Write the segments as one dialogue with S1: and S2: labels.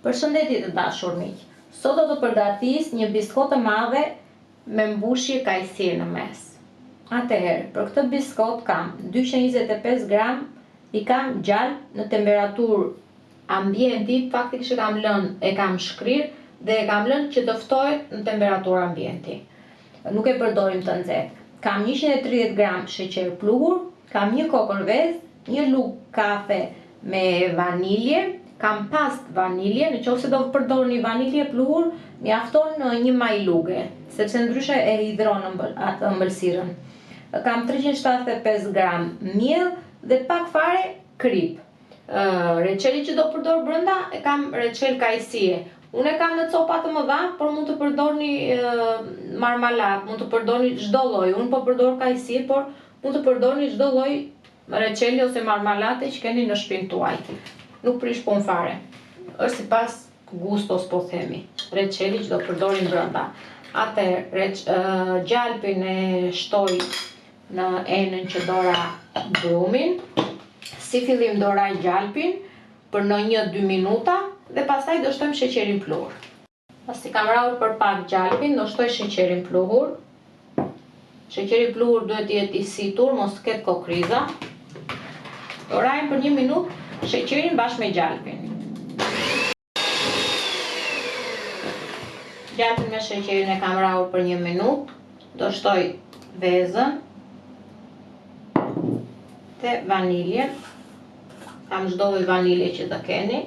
S1: Përshëndetje të dashur miq. Sot do të përgatis një biskot të madhe me mbushje kajsie në mes. Atëherë, për këtë biskot kam 225 gram, i kam gjalp në temperaturë ambienti, faktikisht e kam shkrir dhe e kam lënë që të ftohet në temperaturë ambienti. Nuk e përdorim të nxehtë. Kam 130 gram sheqer pluhur, kam një kokër vezë, një lugë kafe me vanilje, kam past vanilje, nëse do përdorni vanilje pluhur, mjafton një maj luge, sepse ndryshe e hidron atë ëmbëlsirën. Kam 375 gram miell dhe pak fare krip. Reçeli që do përdor brenda e kam reçel kajsie. Unë e kam në copa të mëdha, por mund të përdorni marmalat, mund të përdorni çdo lloj. Unë po përdor kajsie, por mund të përdorni çdo lloj reçeli ose marmalate që keni në shtëpinë tuaj. Nuk prish punë fare. Është sipas gustos, po themi. Reçeli që do përdorim brenda. Atëherë, gjalpin e shtoj në enën që dora brumin. Si fillim doraj gjalpin për në 1-2 minuta dhe pastaj do shtojmë sheqerin pluhur. Pasi kam rrahur për pak gjalpin, do shtoj sheqerin pluhur. Sheqeri pluhur duhet të jetë i situr, mos të ketë kokriza. Dorajmë për 1 minutë sheqerin bashkë me gjalpin. Gjalpin me sheqerin e kam rrahur për 1 minutë. Do shtoj vezën dhe vaniljen. Kam çdo lloj vanilje që të keni.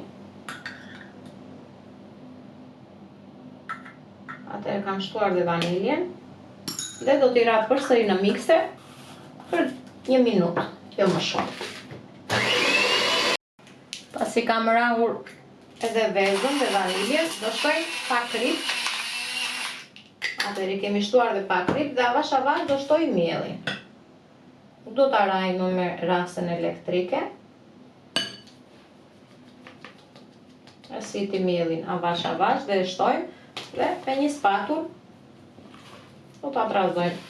S1: Atëherë kam shtuar dhe vaniljen dhe do t'i ra përsëri në mikser për 1 minutë, jo më shumë. Pasi kam rrahur edhe vezën dhe vaniljen, do shtoj pak krip. Atëherë kemi shtuar dhe pak krip dhe avash avash do shtoj miellin. Nuk do ta raj më me rasten elektrike. E siti miellin avash avash dhe e shtojmë dhe me një spatull do ta trazojmë.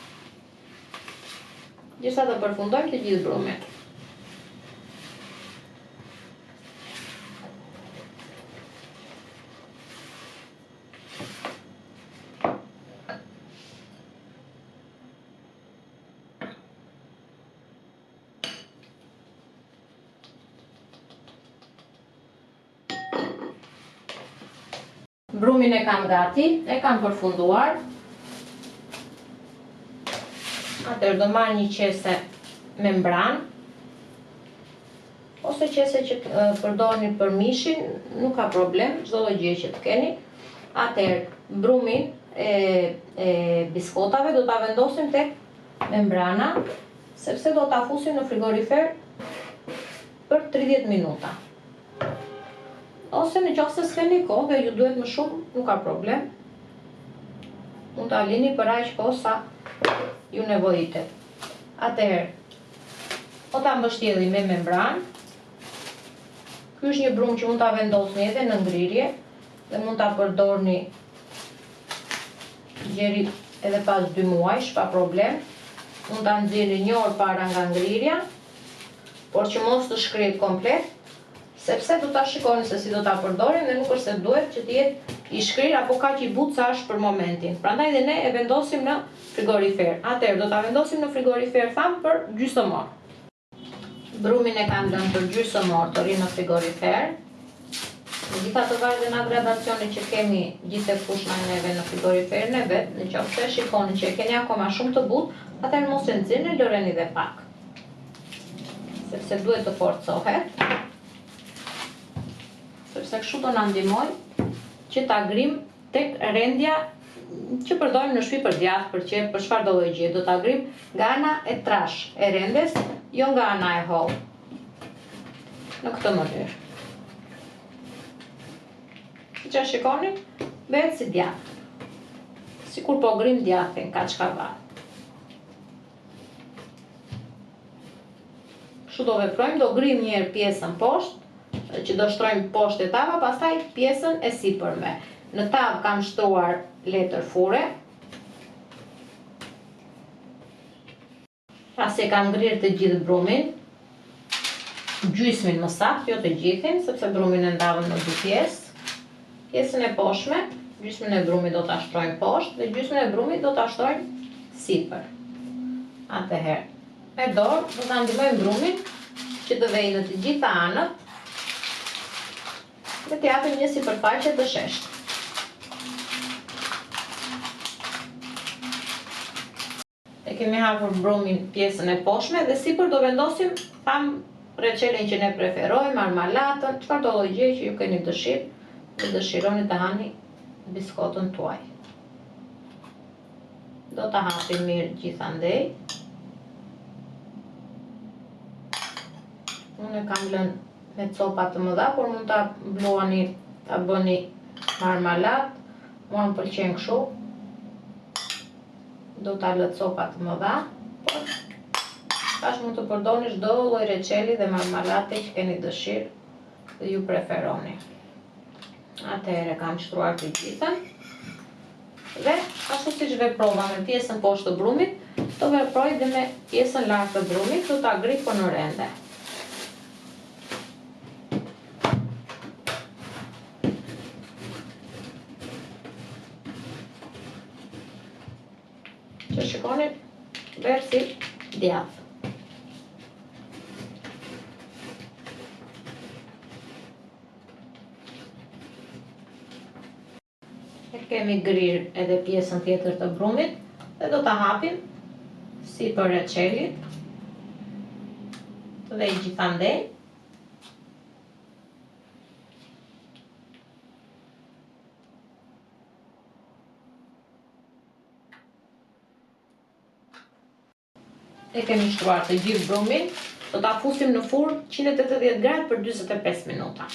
S1: Gjithsa të përfundojmë të gjithë brumin. Brumin e kam gati, e kam përfunduar. Atëherë do marr një qese membran ose qese që përdorni për mishin, nuk ka problem, çdo lloj gjë që të keni. Atëherë brumin e biskotave do ta vendosim tek membrana, sepse do ta fusim në frigorifer për 30 minuta. Ose në qoftë se s'keni kohë dhe ju duhet më shumë, nuk ka problem. Mund ta lini për aq kohë sa ju nevojitet. Atëherë, o ta mbështjelli me membran. Ky është një brum që mund ta vendosni edhe në ngrirje dhe mund ta përdorni gjeri edhe pas 2 muajsh pa problem. Mund ta nxjerrni 1 orë para nga ngrirja, por që mos të shkrihet komplet, sepse do ta shikoni se si do ta përdorim dhe nuk është se duhet që të jetë i shkrir apo kaq i butë sa është për momentin. Prandaj dhe ne e vendosim në frigorifer. Atëherë do ta vendosim në frigorifer për gjysmë orë. Brumin e kam lënë për gjysmë orë të rinë në frigorifer. Gjitha të varet nga gradacioni që kemi gjithë e fushna neve në frigoriferin e vet, nëse shikoni që e keni akoma shumë të butë, atëherë mos e nxirrni, lëreni dhe pak. Sepse duhet të forcohet. Sepse kështu do na ndihmoj që ta grim tek rendja që përdorim në shtëpi për djath, për qep, për çfarë do lloj gjë. Do ta grim nga ana e trash e rendes, jo nga ana e hollë. Në këtë mënyrë. Siç e shikoni, bëhet si djath. Sikur po grim djathin kaçkavar. Kështu do veprojmë, do grim një herë pjesën poshtë, që do shtrojmë poshtë e tava, pastaj pjesën e sipërme. Në tavë kam shtruar letër fure. Pasi kam ngrirë të gjithë brumin, gjysmin më saktë, jo të gjithin, sepse brumin e ndavëm në 2 pjesë. Pjesën e poshtme, gjysmën e brumit do ta shtrojmë poshtë dhe gjysmën e brumit do ta shtrojmë sipër. Atëherë, me dorë do ta ndihmojmë brumin që të vejë në të gjitha anët dhe të japim një sipërfaqe të sheshtë. E kemi hapur brumin pjesën e poshtme dhe sipër do vendosim reçelin që ne preferojmë, marmalatën, çfarë do lloj gjëje që ju keni dëshirë dhe dëshironi të hani biskotën tuaj. Do ta hapim mirë gjithandej. Unë kam lënë me copa të mëdha, por mund ta bluani, ta bëni marmalat. Mua më pëlqen kështu. Do ta lë copa të mëdha, por tash mund të përdorni çdo lloj reçeli dhe marmalate që keni dëshirë dhe ju preferoni. Atëherë kam shtruar të gjithën dhe ashtu siç veprova me pjesën poshtë të brumit, do veproj dhe me pjesën lart të brumit, do ta ngri në rende. Që shikoni verë si djath. Kemi grirë edhe pjesën tjetër të brumit dhe do ta hapim sipër reçelit dhe gjithandej. E kemi shtruar të gjithë brumin, do ta fusim në furrë 180 gradë për 45 minuta.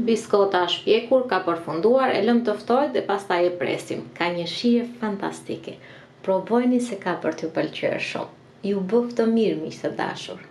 S1: Biskota është pjekur, ka përfunduar, e lëm të ftohet dhe pastaj e presim. Ka një shije fantastike. Provojni se ka për t'ju pëlqyer shumë. Ju bëf të mirë, miq të dashur.